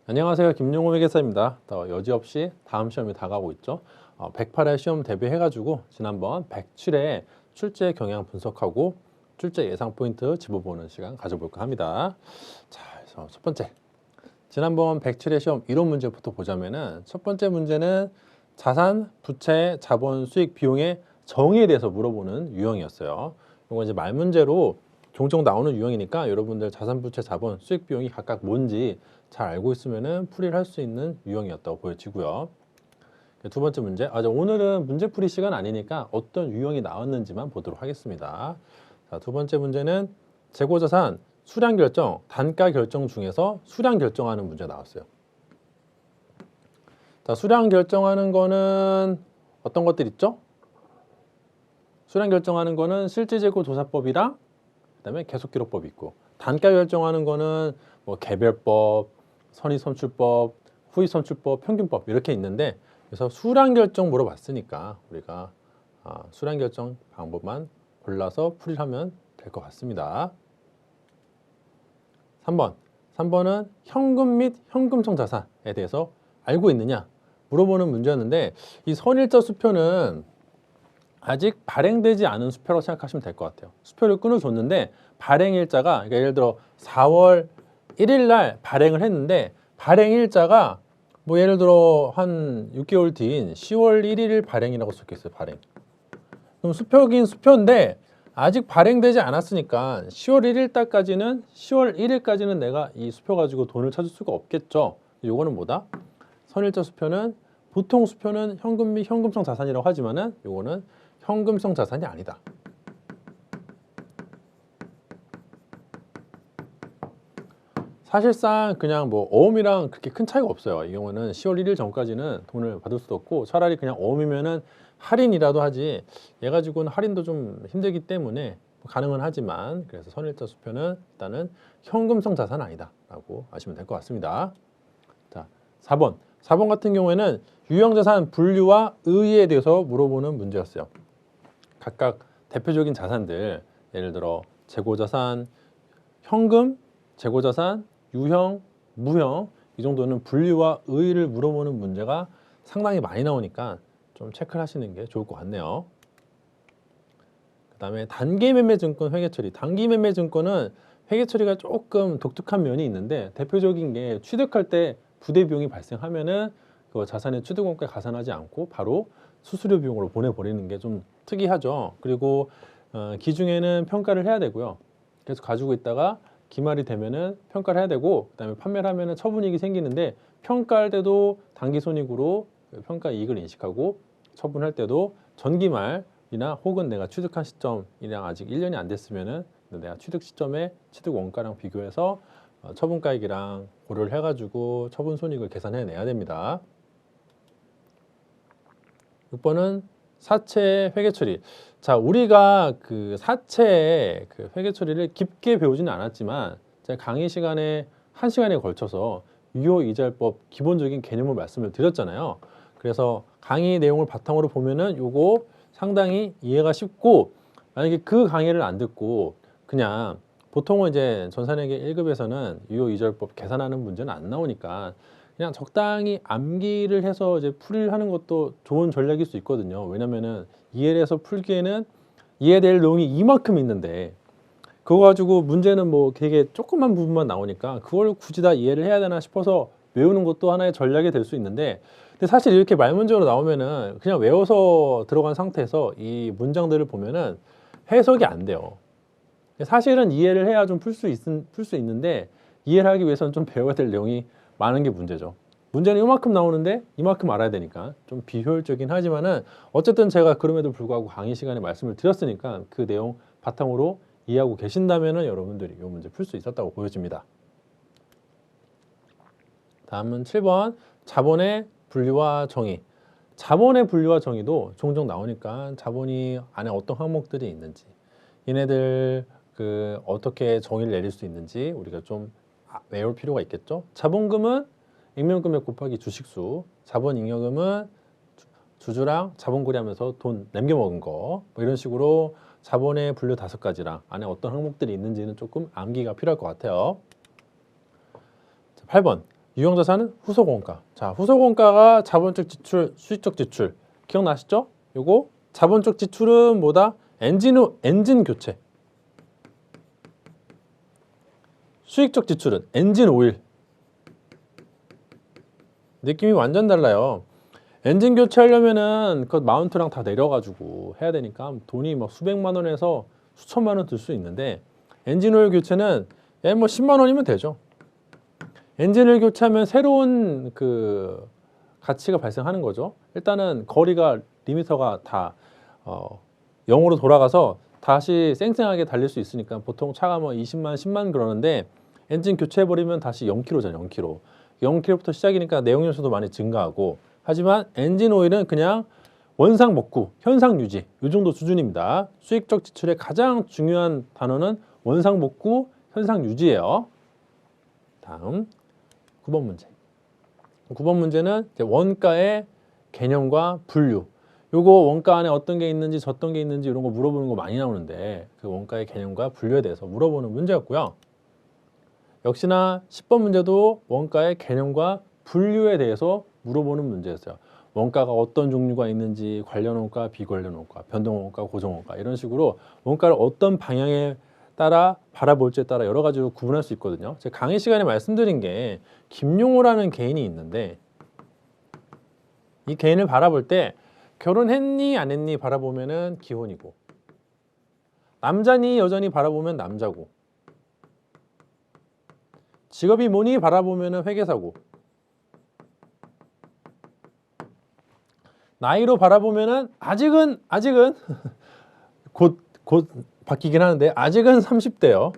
안녕하세요. 김용호 회계사입니다. 여지없이 다음 시험이 다가오고 있죠. 108회 시험 대비해가지고 지난번 107회 출제 경향 분석하고 출제 예상 포인트 짚어보는 시간 가져볼까 합니다. 자, 그래서 첫 번째. 지난번 107회 시험 이론 문제부터 보자면은 첫 번째 문제는 자산, 부채, 자본, 수익, 비용의 정의에 대해서 물어보는 유형이었어요. 이거 이제 말 문제로 종종 나오는 유형이니까 여러분들 자산, 부채, 자본, 수익, 비용이 각각 뭔지 잘 알고 있으면은 풀이를 할 수 있는 유형이었다고 보여지고요. 두 번째 문제. 오늘은 문제풀이 시간 아니니까 어떤 유형이 나왔는지만 보도록 하겠습니다. 자, 두 번째 문제는 재고자산 수량 결정, 단가 결정 중에서 수량 결정하는 문제 나왔어요. 자, 수량 결정하는 거는 어떤 것들 있죠? 수량 결정하는 거는 실질재고조사법이랑 그다음에 계속기록법이 있고, 단가 결정하는 거는 뭐 개별법, 선의선출법, 후의선출법, 평균법 이렇게 있는데, 그래서 수량 결정 물어봤으니까 우리가 수량 결정 방법만 골라서 풀이를 하면 될 것 같습니다. 3번은 현금 및 현금성 자산에 대해서 알고 있느냐 물어보는 문제였는데, 이 선일자 수표는 아직 발행되지 않은 수표라고 생각하시면 될 것 같아요. 수표를 끊어줬는데 발행일자가, 그러니까 예를 들어 4월 1일 날 발행을 했는데 발행일자가 뭐 예를 들어 한 6개월 뒤인 10월 1일 발행이라고 적혀있어요. 발행. 그럼 수표긴 수표인데 아직 발행되지 않았으니까 10월 1일까지는 내가 이 수표 가지고 돈을 찾을 수가 없겠죠. 요거는 뭐다? 선일자 수표는, 보통 수표는 현금 및 현금성 자산이라고 하지만은 요거는 현금성 자산이 아니다. 사실상 그냥 뭐 어음이랑 그렇게 큰 차이가 없어요. 이 경우는 10월 1일 전까지는 돈을 받을 수도 없고, 차라리 그냥 어음이면은 할인이라도 하지, 얘 가지고는 할인도 좀 힘들기 때문에 가능은 하지만, 그래서 선일자 수표는 일단은 현금성 자산 아니다 라고 아시면 될 것 같습니다. 자, 4번 같은 경우에는 유형자산 분류와 의의에 대해서 물어보는 문제였어요. 각각 대표적인 자산들, 예를 들어 재고자산, 현금, 재고자산, 유형, 무형, 이 정도는 분류와 의의를 물어보는 문제가 상당히 많이 나오니까 좀 체크를 하시는 게 좋을 것 같네요. 그 다음에 단기매매증권 회계처리. 단기매매증권은 회계처리가 조금 독특한 면이 있는데, 대표적인 게 취득할 때 부대 비용이 발생하면은 그 자산의 취득원가에 가산하지 않고 바로 수수료 비용으로 보내버리는 게 좀 특이하죠. 그리고 기중에는 평가를 해야 되고요. 그래서 가지고 있다가 기말이 되면은 평가를 해야 되고, 그다음에 판매를 하면은 처분이익이 생기는데, 평가할 때도 당기손익으로 평가 이익을 인식하고, 처분할 때도 전기말이나 혹은 내가 취득한 시점이랑 아직 1년이 안 됐으면은 내가 취득 시점에 취득 원가랑 비교해서 처분가액이랑 고려를 해가지고 처분 손익을 계산해 내야 됩니다. 6번은 사채 회계 처리. 자, 우리가 그 사채 그 회계 처리를 깊게 배우지는 않았지만, 제가 강의 시간에 1시간에 걸쳐서 유효이자율법 기본적인 개념을 말씀을 드렸잖아요. 그래서 강의 내용을 바탕으로 보면은 요거 상당히 이해가 쉽고, 만약에 그 강의를 안 듣고 그냥 보통은 이제 전산회계 1급에서는 유효이자율법 계산하는 문제는 안 나오니까 그냥 적당히 암기를 해서 이제 풀이를 하는 것도 좋은 전략일 수 있거든요. 왜냐면은 이해를 해서 풀기에는 이해될 내용이 이만큼 있는데, 그거 가지고 문제는 뭐 되게 조그만 부분만 나오니까 그걸 굳이 다 이해를 해야 되나 싶어서 외우는 것도 하나의 전략이 될 수 있는데, 근데 사실 이렇게 말문제로 나오면은 그냥 외워서 들어간 상태에서 이 문장들을 보면은 해석이 안 돼요. 사실은 이해를 해야 좀 풀 수 있는데, 이해를 하기 위해서는 좀 배워야 될 내용이 많은 게 문제죠. 문제는 이만큼 나오는데 이만큼 알아야 되니까 좀 비효율적이긴 하지만은, 어쨌든 제가 그럼에도 불구하고 강의 시간에 말씀을 드렸으니까 그 내용 바탕으로 이해하고 계신다면은 여러분들이 이 문제 풀 수 있었다고 보여집니다. 다음은 7번 자본의 분류와 정의. 자본의 분류와 정의도 종종 나오니까 자본이 안에 어떤 항목들이 있는지, 얘네들 그 어떻게 정의를 내릴 수 있는지 우리가 좀 외울 필요가 있겠죠. 자본금은 액면금액 곱하기 주식수, 자본잉여금은 주주랑 자본거래하면서 돈 남겨먹은 거, 뭐 이런 식으로 자본의 분류 5가지랑 안에 어떤 항목들이 있는지는 조금 암기가 필요할 것 같아요. 8번 유형자산은 후속원가. 자, 후속원가가 자본적 지출, 수익적 지출. 기억나시죠? 요거 자본적 지출은 뭐다? 엔진 교체. 수익적 지출은 엔진 오일. 느낌이 완전 달라요. 엔진 교체하려면은 그 마운트랑 다 내려가지고 해야 되니까 돈이 막 수백만 원에서 수천만 원 들 수 있는데, 엔진 오일 교체는 뭐 10만 원이면 되죠. 엔진을 교체하면 새로운 그 가치가 발생하는 거죠. 일단은 거리가 리미터가 다 0으로 돌아가서 다시 쌩쌩하게 달릴 수 있으니까 보통 차가 뭐 20만, 10만 그러는데 엔진 교체해버리면 다시 0km잖아요. 0km. 0km부터 시작이니까 내용 요소도 많이 증가하고, 하지만 엔진 오일은 그냥 원상 복구, 현상 유지 이 정도 수준입니다. 수익적 지출의 가장 중요한 단어는 원상 복구, 현상 유지예요. 다음 9번 문제. 9번 문제는 이제 원가의 개념과 분류. 요거 원가 안에 어떤 게 있는지 어떤 게 있는지 이런 거 물어보는 거 많이 나오는데, 그 원가의 개념과 분류에 대해서 물어보는 문제였고요. 역시나 10번 문제도 원가의 개념과 분류에 대해서 물어보는 문제였어요. 원가가 어떤 종류가 있는지, 관련 원가, 비관련 원가, 변동 원가, 고정 원가, 이런 식으로 원가를 어떤 방향에 따라 바라볼지에 따라 여러 가지로 구분할 수 있거든요. 제가 강의 시간에 말씀드린 게 김용호라는 개인이 있는데, 이 개인을 바라볼 때 결혼했니 안 했니 바라보면은 기혼이고, 남자니 여자니 바라보면 남자고, 직업이 뭐니 바라보면은 회계사고, 나이로 바라보면은 아직은 곧 바뀌긴 하는데 아직은 30대요.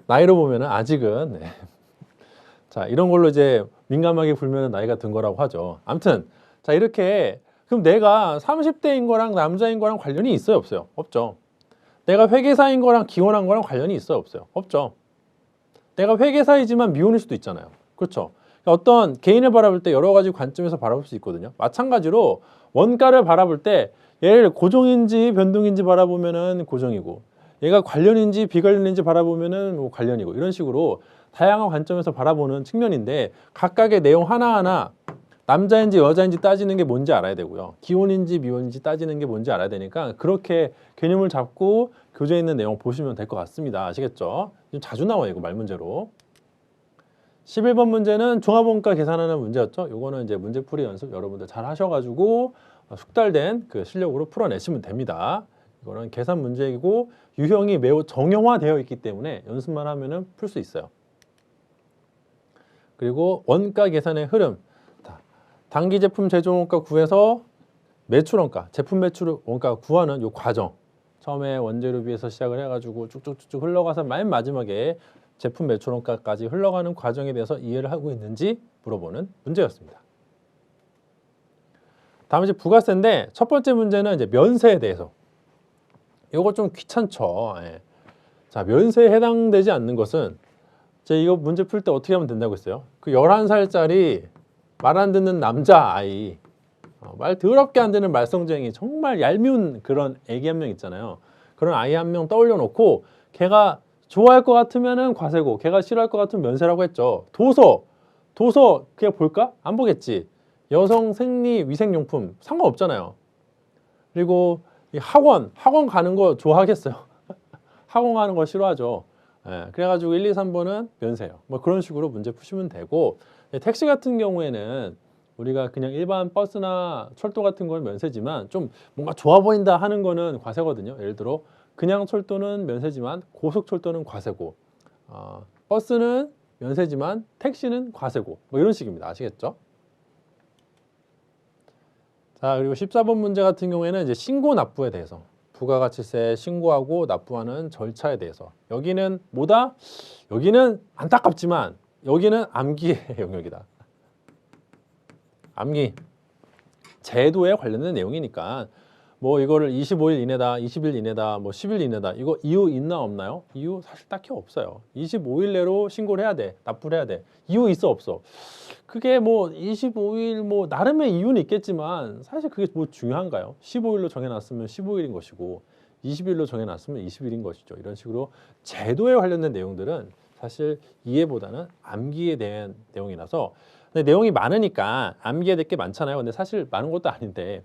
나이로 보면은 아직은. 네. 자, 이런 걸로 이제 민감하게 불면은 나이가 든 거라고 하죠. 아무튼 자, 이렇게 그럼 내가 30대인 거랑 남자인 거랑 관련이 있어요, 없어요? 없죠. 내가 회계사인 거랑 기혼한 거랑 관련이 있어요, 없어요? 없죠. 내가 회계사이지만 미혼일 수도 있잖아요. 그렇죠. 그러니까 어떤 개인을 바라볼 때 여러 가지 관점에서 바라볼 수 있거든요. 마찬가지로 원가를 바라볼 때 얘를 고정인지 변동인지 바라보면은 고정이고, 얘가 관련인지 비관련인지 바라보면은 뭐 관련이고, 이런 식으로 다양한 관점에서 바라보는 측면인데, 각각의 내용 하나하나 남자인지 여자인지 따지는 게 뭔지 알아야 되고요. 기혼인지 미혼인지 따지는 게 뭔지 알아야 되니까 그렇게 개념을 잡고 교재에 있는 내용 보시면 될 것 같습니다. 아시겠죠? 좀 자주 나와요, 이거 말문제로. 11번 문제는 종합원가 계산하는 문제였죠. 요거는 이제 문제풀이 연습 여러분들 잘 하셔가지고 숙달된 그 실력으로 풀어내시면 됩니다. 이거는 계산 문제이고 유형이 매우 정형화되어 있기 때문에 연습만 하면은 풀 수 있어요. 그리고 원가 계산의 흐름. 단기 제품 제조 원가 구해서 매출 원가, 제품 매출 원가 구하는 요 과정. 처음에 원재료비에서 시작을 해가지고 쭉쭉쭉 흘러가서 맨 마지막에 제품 매출 원가까지 흘러가는 과정에 대해서 이해를 하고 있는지 물어보는 문제였습니다. 다음 이제 부가세인데, 첫 번째 문제는 이제 면세에 대해서. 이거 좀 귀찮죠. 예. 자, 면세에 해당되지 않는 것은, 제가 이거 문제 풀 때 어떻게 하면 된다고 했어요? 그 11살짜리 말 안 듣는 남자아이, 말 더럽게 안 되는 말썽쟁이, 정말 얄미운 그런 애기 한 명 있잖아요. 그런 아이 한 명 떠올려 놓고 걔가 좋아할 것 같으면은 과세고, 걔가 싫어할 것 같으면 면세라고 했죠. 도서 그냥 볼까? 안 보겠지. 여성 생리 위생용품 상관없잖아요. 그리고 이 학원 가는 거 좋아하겠어요? 학원 가는 거 싫어하죠. 예, 그래가지고 1, 2, 3번은 면세요. 뭐 그런 식으로 문제 푸시면 되고, 택시 같은 경우에는 우리가 그냥 일반 버스나 철도 같은 건 면세지만 좀 뭔가 좋아 보인다 하는 거는 과세거든요. 예를 들어 그냥 철도는 면세지만 고속철도는 과세고, 버스는 면세지만 택시는 과세고, 뭐 이런 식입니다. 아시겠죠? 자, 그리고 14번 문제 같은 경우에는 이제 신고 납부에 대해서, 부가가치세 신고하고 납부하는 절차에 대해서. 여기는 뭐다? 여기는 안타깝지만 여기는 암기의 영역이다. 암기. 제도에 관련된 내용이니까 뭐 이거를 25일 이내다, 20일 이내다, 뭐 10일 이내다, 이거 이유 있나 없나요? 이유 사실 딱히 없어요. 25일 내로 신고를 해야 돼, 납부를 해야 돼. 이유 있어 없어? 그게 뭐 25일 뭐 나름의 이유는 있겠지만 사실 그게 뭐 중요한가요? 15일로 정해놨으면 15일인 것이고 20일로 정해놨으면 20일인 것이죠. 이런 식으로 제도에 관련된 내용들은 사실 이해보다는 암기에 대한 내용이라서 근데 내용이 많으니까 암기해야 될 게 많잖아요. 근데 사실 많은 것도 아닌데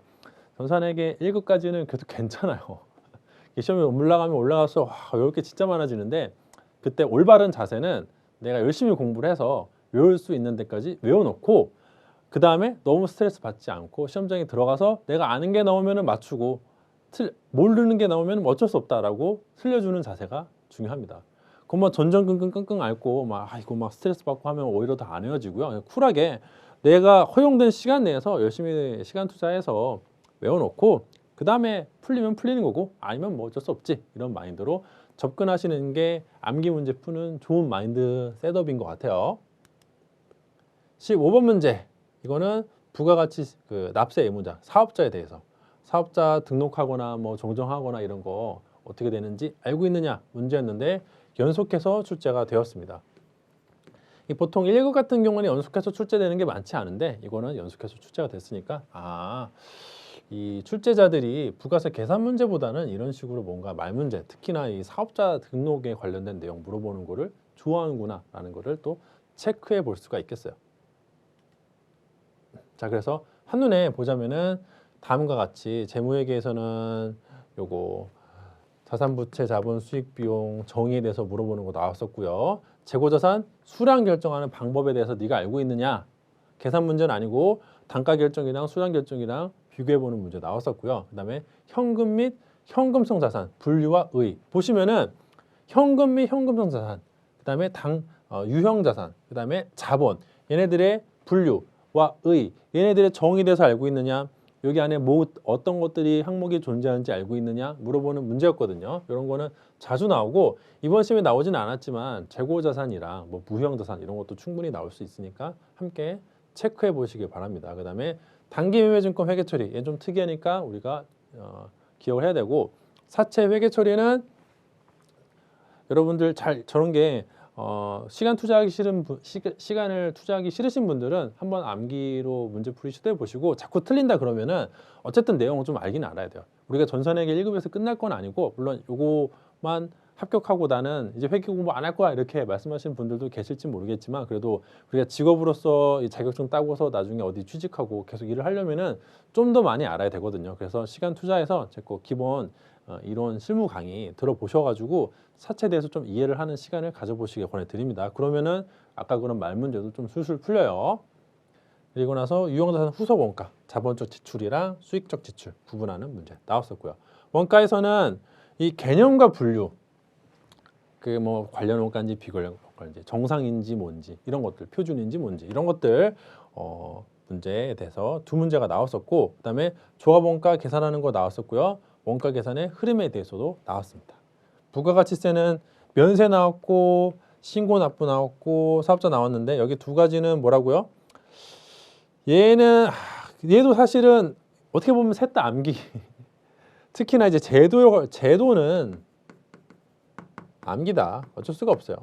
전산에게 1급까지는 그래도 괜찮아요. 시험에 올라가면 올라가서 와, 외울 게 진짜 많아지는데 그때 올바른 자세는 내가 열심히 공부를 해서 외울 수 있는 데까지 외워놓고 그 다음에 너무 스트레스 받지 않고 시험장에 들어가서 내가 아는 게 나오면 맞추고 모르는 게 나오면 어쩔 수 없다라고 틀려주는 자세가 중요합니다. 그것만 전전긍긍 끙끙 앓고 막 이거 막 스트레스 받고 하면 오히려 더 안 외워지고요. 그냥 쿨하게 내가 허용된 시간 내에서 열심히 시간 투자해서 외워놓고 그 다음에 풀리면 풀리는 거고 아니면 뭐 어쩔 수 없지 이런 마인드로 접근하시는 게 암기 문제 푸는 좋은 마인드 셋업인 것 같아요. 15번 문제 이거는 부가가치 납세 의무자 사업자에 대해서 사업자 등록하거나 뭐 정정하거나 이런 거 어떻게 되는지 알고 있느냐 문제였는데 연속해서 출제가 되었습니다. 보통 1급 같은 경우는 연속해서 출제되는 게 많지 않은데 이거는 연속해서 출제가 됐으니까 이 출제자들이 부가세 계산 문제보다는 이런 식으로 뭔가 말 문제, 특히나 이 사업자 등록에 관련된 내용 물어보는 거를 좋아하는구나 라는 거를 또 체크해 볼 수가 있겠어요. 자, 그래서 한눈에 보자면은 다음과 같이 재무회계에서는 요거 자산부채 자본 수익 비용 정의에 대해서 물어보는 거 나왔었고요. 재고자산 수량 결정하는 방법에 대해서 네가 알고 있느냐? 계산 문제는 아니고 단가 결정이랑 수량 결정이랑 비교해보는 문제 나왔었고요. 그 다음에 현금 및 현금성 자산 분류와 의 보시면은 현금 및 현금성 자산 그 다음에 유형 자산 그 다음에 자본 얘네들의 분류와 의 얘네들의 정의에 대해서 알고 있느냐 여기 안에 뭐 어떤 것들이 항목이 존재하는지 알고 있느냐 물어보는 문제였거든요. 이런 거는 자주 나오고 이번 시험에 나오지는 않았지만 재고자산이랑 뭐 무형자산 이런 것도 충분히 나올 수 있으니까 함께 체크해 보시길 바랍니다. 그 다음에 단기매매증권 회계처리 얘 좀 특이하니까 우리가 기억을 해야 되고 사채 회계처리는 여러분들 잘 저런 게 시간을 투자하기 싫으신 분들은 한번 암기로 문제풀이 시도해 보시고 자꾸 틀린다 그러면은 어쨌든 내용을 좀 알기는 알아야 돼요. 우리가 전산회계 1급에서 끝날 건 아니고 물론 요거만 합격하고 나는 이제 회계 공부 안 할 거야 이렇게 말씀하시는 분들도 계실지 모르겠지만 그래도 우리가 직업으로서 이 자격증 따고서 나중에 어디 취직하고 계속 일을 하려면은 좀 더 많이 알아야 되거든요. 그래서 시간 투자해서 제거 기본 이론 실무 강의 들어보셔가지고 사채에 대해서 좀 이해를 하는 시간을 가져보시길 권해드립니다. 그러면은 아까 그런 말 문제도 좀 술술 풀려요. 그리고 나서 유형자산 후속 원가, 자본적 지출이랑 수익적 지출 구분하는 문제 나왔었고요. 원가에서는 이 개념과 분류, 뭐 관련 원가인지 비관련 원가인지 정상인지 뭔지 이런 것들, 표준인지 뭔지 이런 것들 문제에 대해서 두 문제가 나왔었고 그다음에 조합원가 계산하는 거 나왔었고요. 원가 계산의 흐름에 대해서도 나왔습니다. 부가가치세는 면세 나왔고 신고 납부 나왔고 사업자 나왔는데 여기 두 가지는 뭐라고요? 얘도 사실은 어떻게 보면 셋 다 암기. 특히나 이제 제도는 암기다. 어쩔 수가 없어요.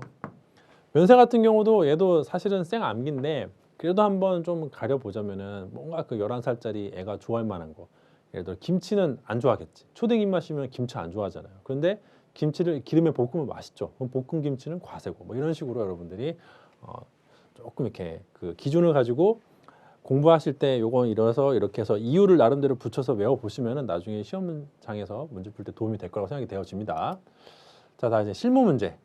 면세 같은 경우도 얘도 사실은 생 암기인데 그래도 한번 좀 가려보자면은 뭔가 11살짜리 애가 좋아할 만한 거. 예를 들어 김치는 안 좋아하겠지. 초딩 입맛이면 김치 안 좋아하잖아요. 그런데 김치를 기름에 볶으면 맛있죠. 그럼 볶은 김치는 과세고 뭐 이런 식으로 여러분들이 조금 이렇게 기준을 가지고 공부하실 때 요건 이래서 이렇게 해서 이유를 나름대로 붙여서 외워보시면은 나중에 시험장에서 문제 풀 때 도움이 될 거라고 생각이 되어집니다. 자, 다 이제 실무 문제.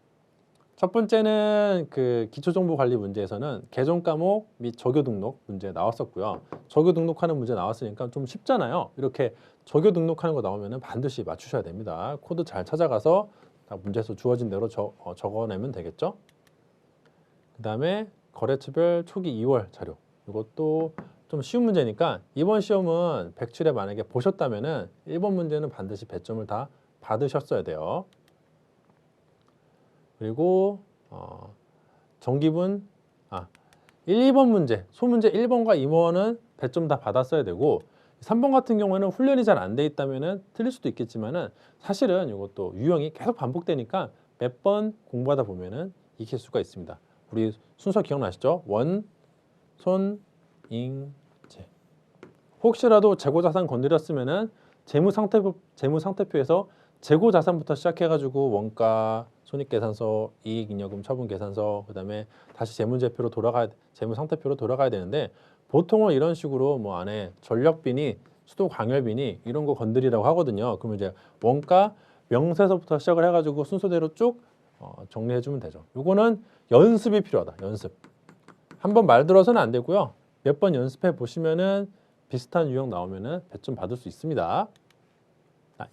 첫 번째는 기초정보관리 문제에서는 개정 과목 및 적요 등록 문제 나왔었고요. 적요 등록하는 문제 나왔으니까 좀 쉽잖아요. 이렇게 적요 등록하는 거 나오면 반드시 맞추셔야 됩니다. 코드 잘 찾아가서 문제에서 주어진 대로 적어내면 되겠죠. 그 다음에 거래처별 초기 2월 자료. 이것도 좀 쉬운 문제니까 이번 시험은 100출에 만약에 보셨다면은 1번 문제는 반드시 배점을 다 받으셨어야 돼요. 그리고 정기분 1, 2번 문제, 소문제 1번과 2번은 배점 다 받았어야 되고 3번 같은 경우에는 훈련이 잘 안 돼 있다면은 틀릴 수도 있겠지만은 사실은 이것도 유형이 계속 반복되니까 몇 번 공부하다 보면은 익힐 수가 있습니다. 우리 순서 기억나시죠? 원, 손, 잉, 재. 혹시라도 재고자산 건드렸으면은 재무상태표에서 재고자산부터 시작해가지고 원가, 손익계산서, 이익잉여금 처분계산서, 그다음에 다시 재무제표로 재무상태표로 돌아가야 되는데 보통은 이런 식으로 뭐 안에 전력비니 수도 광열비니 이런 거 건드리라고 하거든요. 그러면 이제 원가 명세서부터 시작을 해가지고 순서대로 쭉 정리해주면 되죠. 요거는 연습이 필요하다. 연습. 한번 말 들어서는 안 되고요. 몇 번 연습해 보시면은 비슷한 유형 나오면은 배점 받을 수 있습니다.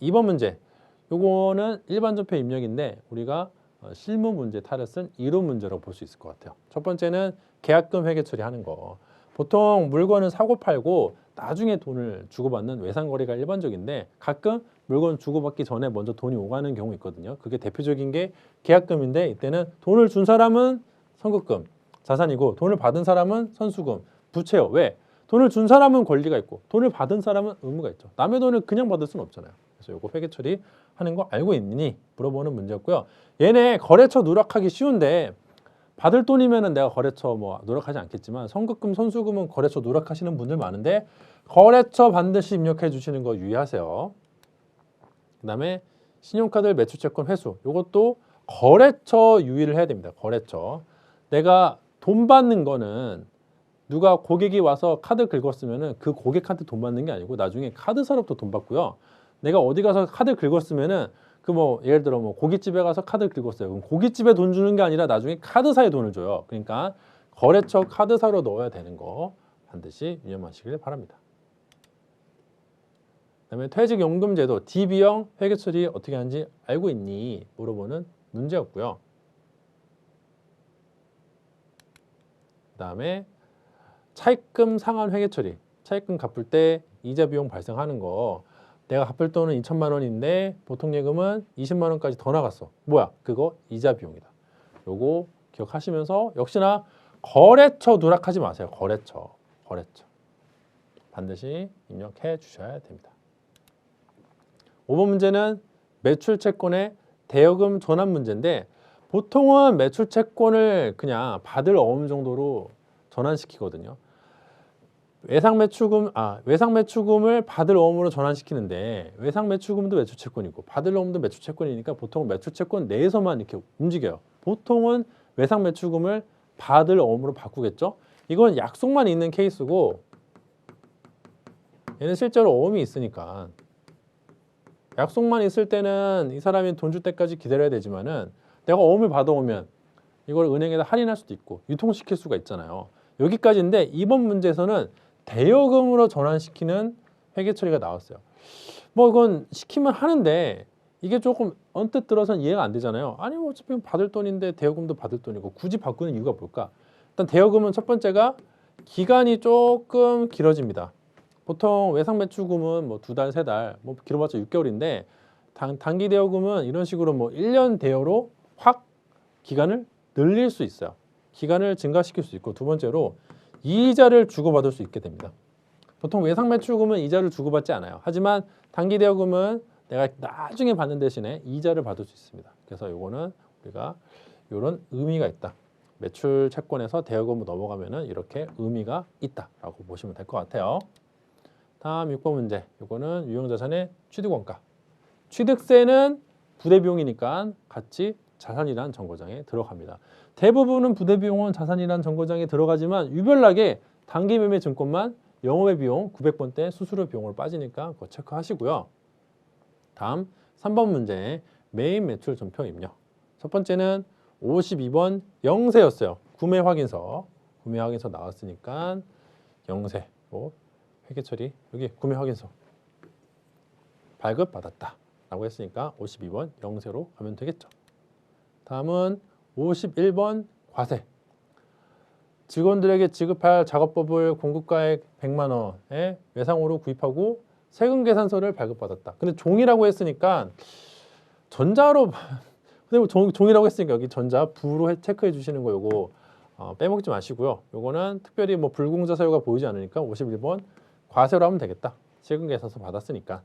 2번 문제. 요거는 일반 전표 입력인데 우리가 실무 문제 탈을 쓴 이론 문제라고 볼 수 있을 것 같아요. 첫 번째는 계약금 회계 처리하는 거. 보통 물건을 사고 팔고 나중에 돈을 주고받는 외상거래가 일반적인데 가끔 물건 주고받기 전에 먼저 돈이 오가는 경우 있거든요. 그게 대표적인 게 계약금인데 이때는 돈을 준 사람은 선급금, 자산이고 돈을 받은 사람은 선수금, 부채요. 왜? 돈을 준 사람은 권리가 있고 돈을 받은 사람은 의무가 있죠. 남의 돈을 그냥 받을 수는 없잖아요. 그래서 요거 회계 처리하는 거 알고 있니? 물어보는 문제였고요. 얘네 거래처 누락하기 쉬운데 받을 돈이면은 내가 거래처 뭐 누락하지 않겠지만 선급금, 선수금은 거래처 누락하시는 분들 많은데 거래처 반드시 입력해 주시는 거 유의하세요. 그다음에 신용카드 매출채권 회수. 요것도 거래처 유의를 해야 됩니다. 거래처. 내가 돈 받는 거는 누가 고객이 와서 카드 긁었으면은 그 고객한테 돈 받는 게 아니고 나중에 카드사로부터 돈 받고요. 내가 어디 가서 카드 긁었으면은 그 뭐 예를 들어 뭐 고깃집에 가서 카드 긁었어요. 그럼 고깃집에 돈 주는 게 아니라 나중에 카드사에 돈을 줘요. 그러니까 거래처 카드사로 넣어야 되는 거 반드시 유념하시길 바랍니다. 그다음에 퇴직연금제도 DB형 회계 처리 어떻게 하는지 알고 있니? 물어보는 문제였고요. 그다음에 차입금 상환 회계 처리. 차입금 갚을 때 이자 비용 발생하는 거. 내가 갚을 돈은 2천만 원인데 보통 예금은 20만 원까지 더 나갔어. 뭐야? 그거 이자 비용이다. 요거 기억하시면서 역시나 거래처 누락하지 마세요. 거래처. 반드시 입력해 주셔야 됩니다. 5번 문제는 매출채권의 대여금 전환 문제인데 보통은 매출채권을 그냥 받을 어음 정도로 전환시키거든요. 외상매출금을 받을 어음으로 전환시키는데 외상매출금도 매출채권이고 받을 어음도 매출채권이니까 보통 매출채권 내에서만 이렇게 움직여요. 보통은 외상매출금을 받을 어음으로 바꾸겠죠. 이건 약속만 있는 케이스고 얘는 실제로 어음이 있으니까 약속만 있을 때는 이 사람이 돈 줄 때까지 기다려야 되지만은 내가 어음을 받아오면 이걸 은행에다 할인할 수도 있고 유통시킬 수가 있잖아요. 여기까지인데 이번 문제에서는 대여금으로 전환시키는 회계 처리가 나왔어요. 뭐 이건 시키면 하는데 이게 조금 언뜻 들어서는 이해가 안 되잖아요. 아니 뭐 어차피 받을 돈인데 대여금도 받을 돈이고 굳이 바꾸는 이유가 뭘까? 일단 대여금은 첫 번째가 기간이 조금 길어집니다. 보통 외상매출금은 뭐 2달, 3달, 뭐 길어봤자 6개월인데 단기 대여금은 이런 식으로 뭐 1년 대여로 확 기간을 늘릴 수 있어요. 기간을 증가시킬 수 있고 두 번째로 이자를 주고받을 수 있게 됩니다. 보통 외상매출금은 이자를 주고받지 않아요. 하지만 단기 대여금은 내가 나중에 받는 대신에 이자를 받을 수 있습니다. 그래서 요거는 우리가 이런 의미가 있다. 매출 채권에서 대여금으로 넘어가면은 이렇게 의미가 있다라고 보시면 될 것 같아요. 다음 6번 문제. 요거는 유형자산의 취득원가. 취득세는 부대비용이니까 같이 자산이란 정거장에 들어갑니다. 대부분은 부대비용은 자산이란 정거장에 들어가지만 유별나게 단기매매 증권만 영업의 비용 900번대 수수료 비용으로 빠지니까 그거 체크하시고요. 다음 3번 문제 메인 매출 전표 입력. 첫 번째는 52번 영세였어요. 구매 확인서 나왔으니까 영세 회계 처리 여기 구매 확인서 발급 받았다 라고 했으니까 52번 영세로 가면 되겠죠. 다음은 51번 과세. 직원들에게 지급할 작업법을 공급가액 100만 원에 외상으로 구입하고 세금 계산서를 발급받았다. 근데 종이라고 했으니까 전자로 근데 뭐 종이라고 했으니까 여기 전자 부로 체크해 주시는 거 요거 빼먹지 마시고요. 요거는 특별히 뭐 불공자 사유가 보이지 않으니까 51번 과세로 하면 되겠다. 세금 계산서 받았으니까.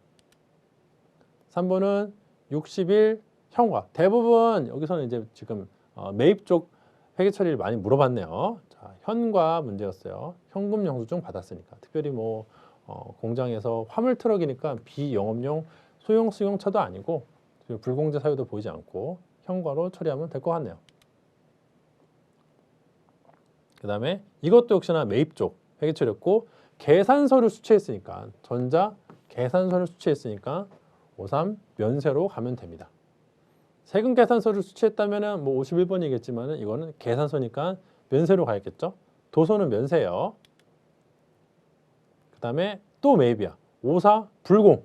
3번은 60일 현과. 대부분 여기서는 이제 지금 매입 쪽 회계 처리를 많이 물어봤네요. 자, 현과 문제였어요. 현금 영수증 받았으니까. 특별히 뭐 공장에서 화물 트럭이니까 비영업용 소형 승용차도 아니고 불공제 사유도 보이지 않고 형과로 처리하면 될 것 같네요. 그 다음에 이것도 역시나 매입 쪽 회계 처리였고 계산서를 수취했으니까 전자 계산서를 수취했으니까 53 면세로 가면 됩니다. 세금 계산서를 수취했다면 뭐 51번이겠지만 이거는 계산서니까 면세로 가야겠죠. 도서는 면세예요. 그 다음에 또 매입이야. 54 불공.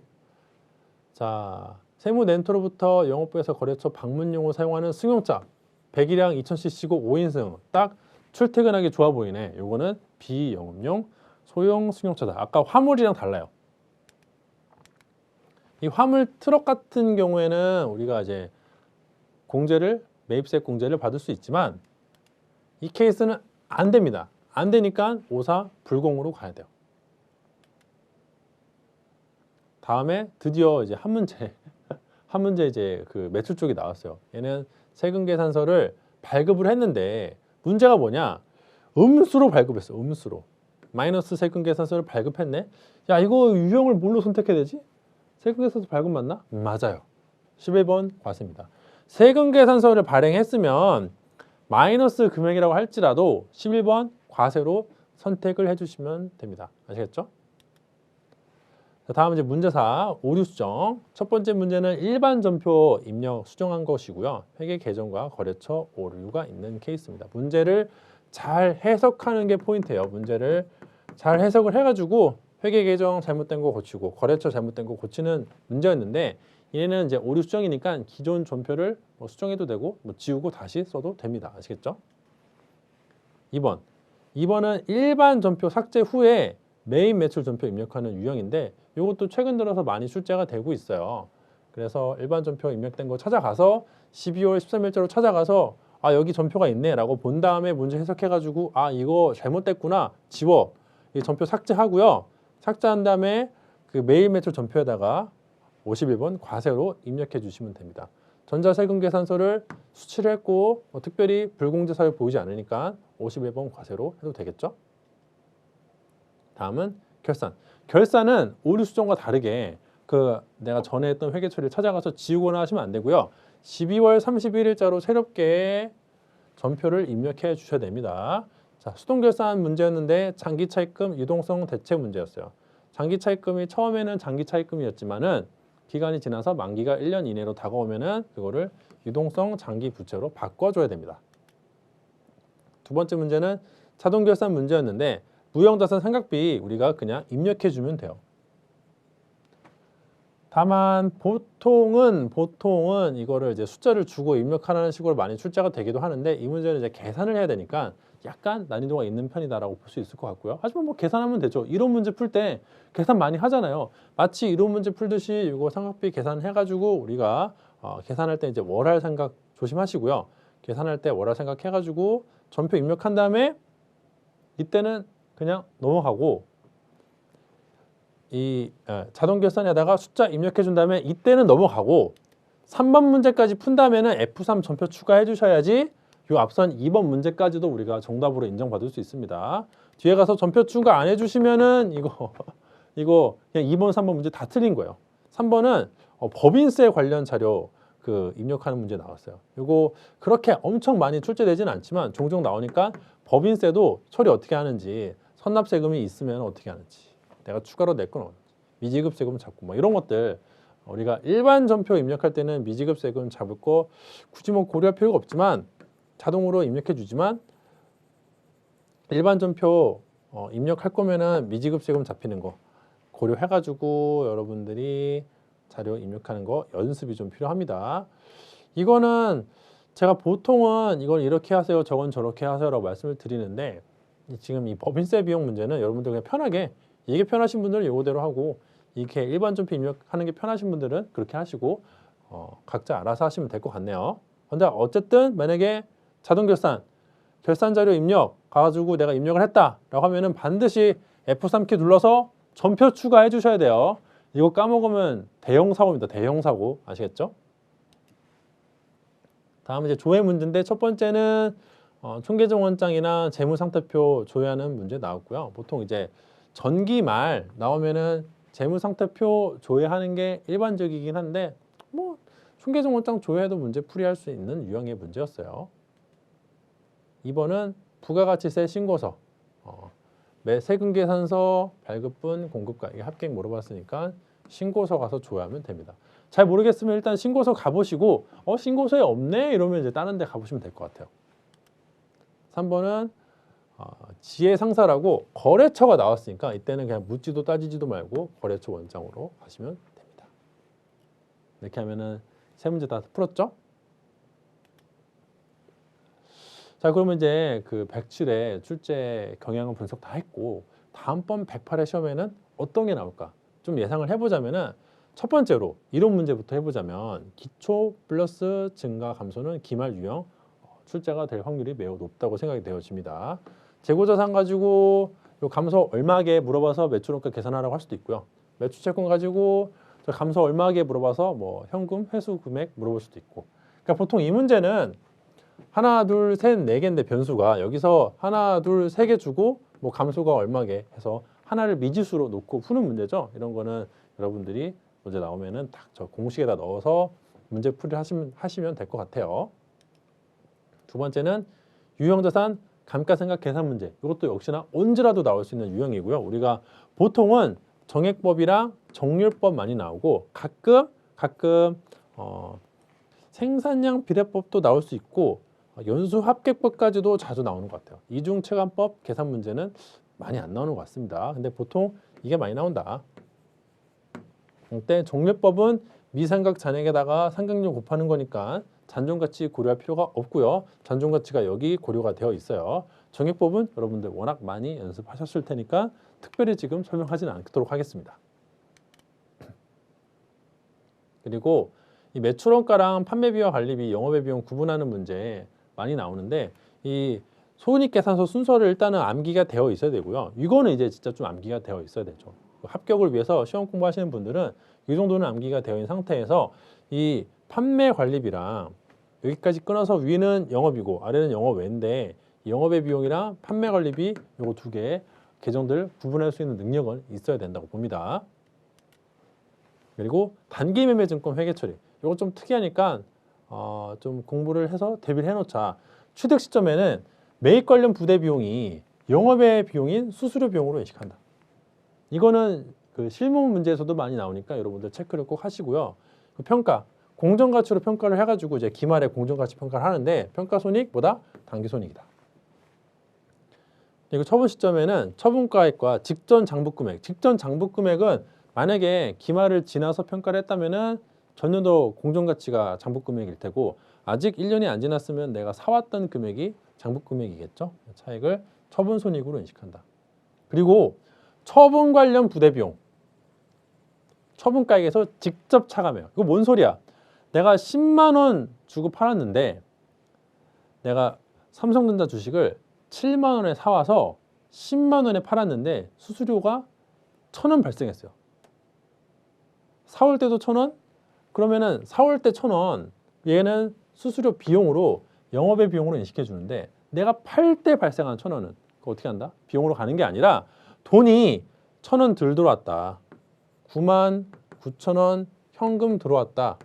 자, 세무 렌터로부터 영업부에서 거래처 방문용으로 사용하는 승용차 100일량 2000cc고 5인승 딱 출퇴근하기 좋아 보이네. 요거는 비영업용 소형 승용차다. 아까 화물이랑 달라요. 이 화물 트럭 같은 경우에는 우리가 이제 공제를 매입세 공제를 받을 수 있지만 이 케이스는 안 됩니다. 안 되니까 54 불공으로 가야 돼요. 다음에 드디어 이제 한 문제 이제 그 매출 쪽이 나왔어요. 얘는 세금 계산서를 발급을 했는데 문제가 뭐냐? 음수로 발급했어. 음수로. 마이너스 세금 계산서를 발급했네. 야, 이거 유형을 뭘로 선택해야 되지? 세금 계산서 발급 맞나? 맞아요. 11번 과세입니다. 세금 계산서를 발행했으면 마이너스 금액이라고 할지라도 11번 과세로 선택을 해주시면 됩니다. 아시겠죠? 자, 다음 이제 문제 4 오류 수정. 첫 번째 문제는 일반 전표 입력 수정한 것이고요. 회계 계정과 거래처 오류가 있는 케이스입니다. 문제를 잘 해석하는 게 포인트예요. 문제를 잘 해석을 해가지고 회계 계정 잘못된 거 고치고 거래처 잘못된 거 고치는 문제였는데 얘는 이제 오류 수정이니까 기존 전표를 뭐 수정해도 되고 뭐 지우고 다시 써도 됩니다. 아시겠죠? 2번. 2번은 일반 전표 삭제 후에 매입 매출 전표 입력하는 유형인데 이것도 최근 들어서 많이 출제가 되고 있어요. 그래서 일반 전표 입력된 거 찾아가서 12월 13일자로 찾아가서 아 여기 전표가 있네 라고 본 다음에 문제 해석해가지고 아 이거 잘못됐구나 지워 이 전표 삭제하고요. 삭제한 다음에 그 매입 매출 전표에다가 51번 과세로 입력해 주시면 됩니다. 전자세금 계산서를 수치를 했고 특별히 불공제 사유 보이지 않으니까 51번 과세로 해도 되겠죠. 다음은 결산. 결산은 오류 수정과 다르게 그 내가 전에 했던 회계 처리를 찾아가서 지우거나 하시면 안 되고요. 12월 31일자로 새롭게 전표를 입력해 주셔야 됩니다. 자, 수동 결산 문제였는데 장기 차입금 유동성 대체 문제였어요. 장기 차입금이 처음에는 장기 차입금이었지만은 기간이 지나서 만기가 1년 이내로 다가오면은 그거를 유동성 장기 부채로 바꿔줘야 됩니다. 두 번째 문제는 자동 결산 문제였는데 무형자산 상각비 우리가 그냥 입력해 주면 돼요. 다만 보통은 이거를 이제 숫자를 주고 입력하는 식으로 많이 출제가 되기도 하는데 이 문제는 이제 계산을 해야 되니까 약간 난이도가 있는 편이다라고 볼 수 있을 것 같고요. 하지만 뭐 계산하면 되죠. 이론 문제 풀 때 계산 많이 하잖아요. 마치 이론 문제 풀듯이 이거 상각비 계산해가지고 우리가 계산할 때 이제 월할 생각 조심하시고요. 계산할 때 월할 생각해가지고 전표 입력한 다음에 이때는 그냥 넘어가고 이 자동 결산에다가 숫자 입력해 준 다음에 이때는 넘어가고 3번 문제까지 푼 다음에는 F3 전표 추가해 주셔야지 이 앞선 2번 문제까지도 우리가 정답으로 인정받을 수 있습니다. 뒤에 가서 전표 추가 안 해주시면은 이거 그냥 2번, 3번 문제 다 틀린 거예요. 3번은 법인세 관련 자료 그 입력하는 문제 나왔어요. 이거 그렇게 엄청 많이 출제되지는 않지만 종종 나오니까 법인세도 처리 어떻게 하는지 선납세금이 있으면 어떻게 하는지 내가 추가로 낼 건 미지급 세금 잡고 뭐 이런 것들 우리가 일반 전표 입력할 때는 미지급 세금 잡을 거 굳이 뭐 고려할 필요가 없지만 자동으로 입력해 주지만 일반 전표 입력할 거면은 미지급 세금 잡히는 거 고려해가지고 여러분들이 자료 입력하는 거 연습이 좀 필요합니다. 이거는 제가 보통은 이걸 이렇게 하세요, 저건 저렇게 하세요라고 말씀을 드리는데 지금 이 법인세 비용 문제는 여러분들 그냥 편하게 이게 편하신 분들은 이거대로 하고 이렇게 일반 전표 입력하는 게 편하신 분들은 그렇게 하시고 각자 알아서 하시면 될 것 같네요. 근데 어쨌든 만약에 자동 결산 자료 입력 가지고 내가 입력을 했다라고 하면은 반드시 F3키 눌러서 전표 추가해 주셔야 돼요. 이거 까먹으면 대형 사고입니다. 대형 사고 아시겠죠? 다음 이제 조회 문제인데 첫 번째는 총계정원장이나 재무상태표 조회하는 문제 나왔고요. 보통 이제 전기 말 나오면은 재무상태표 조회하는 게 일반적이긴 한데 뭐 순계정 원장 조회해도 문제 풀이할 수 있는 유형의 문제였어요. 2번은 부가가치세 신고서, 매 세금계산서, 발급분, 공급가 이게 합격 물어봤으니까 신고서 가서 조회하면 됩니다. 잘 모르겠으면 일단 신고서 가보시고 신고서에 없네 이러면 이제 다른 데 가보시면 될 것 같아요. 3번은 지혜상사라고 거래처가 나왔으니까 이때는 그냥 묻지도 따지지도 말고 거래처 원장으로 하시면 됩니다. 이렇게 하면은 세 문제 다 풀었죠? 자, 그러면 이제 그 107의 출제 경향은 분석 다 했고 다음번 108의 시험에는 어떤 게 나올까? 좀 예상을 해보자면은 첫 번째로 이론 문제부터 해보자면 기초 플러스 증가 감소는 기말 유형 출제가 될 확률이 매우 높다고 생각이 되어집니다. 재고자산 가지고 요 감소 얼마게 물어봐서 매출원가 계산하라고 할 수도 있고요. 매출채권 가지고 저 감소 얼마게 물어봐서 뭐 현금 회수 금액 물어볼 수도 있고. 그러니까 보통 이 문제는 하나, 둘, 셋, 네 개인데 변수가 여기서 하나, 둘, 세 개 주고 뭐 감소가 얼마게 해서 하나를 미지수로 놓고 푸는 문제죠. 이런 거는 여러분들이 문제 나오면은 딱 저 공식에다 넣어서 문제 풀이를 하시면 될 것 같아요. 두 번째는 유형자산 감가상각 계산 문제. 이것도 역시나 언제라도 나올 수 있는 유형이고요. 우리가 보통은 정액법이랑 정률법 많이 나오고 가끔 생산량 비례법도 나올 수 있고 연수합계법까지도 자주 나오는 것 같아요. 이중체감법 계산 문제는 많이 안 나오는 것 같습니다. 근데 보통 이게 많이 나온다. 이때 정률법은 미상각 잔액에다가 상각률 곱하는 거니까 잔존가치 고려할 필요가 없고요. 잔존가치가 여기 고려가 되어 있어요. 정액법은 여러분들 워낙 많이 연습하셨을 테니까 특별히 지금 설명하지는 않도록 하겠습니다. 그리고 이 매출원가랑 판매비와 관리비, 영업의 비용 구분하는 문제 많이 나오는데 이 손익계산서 순서를 일단은 암기가 되어 있어야 되고요. 이거는 이제 진짜 좀 암기가 되어 있어야 되죠. 합격을 위해서 시험 공부하시는 분들은 이 정도는 암기가 되어 있는 상태에서 이 판매 관리비랑 여기까지 끊어서 위는 영업이고 아래는 영업외인데 영업의 비용이랑 판매 관리비 요거 두 개 계정들 구분할 수 있는 능력은 있어야 된다고 봅니다. 그리고 단기 매매 증권 회계 처리 이거 좀 특이하니까 좀 공부를 해서 대비를 해놓자. 취득 시점에는 매입 관련 부대 비용이 영업의 비용인 수수료 비용으로 인식한다. 이거는 그 실무 문제에서도 많이 나오니까 여러분들 체크를 꼭 하시고요. 그 평가, 공정가치로 평가를 해가지고 이제 기말에 공정가치 평가를 하는데 평가손익보다 당기손익이다. 그리고 처분 시점에는 처분가액과 직전 장부금액, 직전 장부금액은 만약에 기말을 지나서 평가를 했다면은 전년도 공정가치가 장부금액일 테고 아직 1년이 안 지났으면 내가 사왔던 금액이 장부금액이겠죠. 차액을 처분손익으로 인식한다. 그리고 처분 관련 부대 비용, 처분가액에서 직접 차감해요. 이거 뭔 소리야? 내가 10만 원 주고 팔았는데 내가 삼성전자 주식을 7만 원에 사와서 10만 원에 팔았는데 수수료가 1,000원 발생했어요. 사올 때도 1,000원? 그러면은 사올 때 1,000원 얘는 수수료 비용으로 영업의 비용으로 인식해 주는데 내가 팔 때 발생한 1,000원은 그거 어떻게 한다? 비용으로 가는 게 아니라 돈이 1,000원 덜 들어왔다. 99,000원 현금 들어왔다.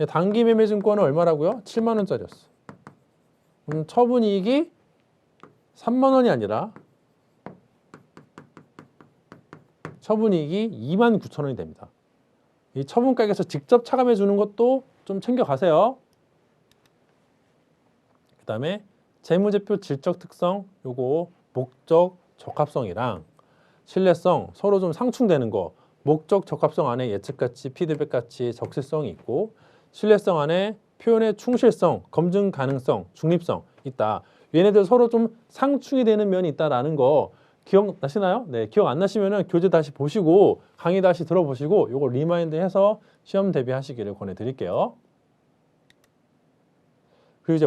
단기 매매 증권은 얼마라고요? 7만 원짜리였어. 그럼 처분이익이 3만 원이 아니라 처분이익이 29,000원이 됩니다. 이 처분가액에서 직접 차감해 주는 것도 좀 챙겨가세요. 그 다음에 재무제표 질적 특성, 요거 목적 적합성이랑 신뢰성 서로 좀 상충되는 거. 목적 적합성 안에 예측가치, 피드백가치, 적실성이 있고 신뢰성 안에 표현의 충실성, 검증 가능성, 중립성 있다. 얘네들 서로 좀 상충이 되는 면이 있다라는 거 기억나시나요? 네, 기억 안 나시면은 교재 다시 보시고 강의 다시 들어보시고 요거 리마인드해서 시험 대비하시기를 권해드릴게요. 그리고 이제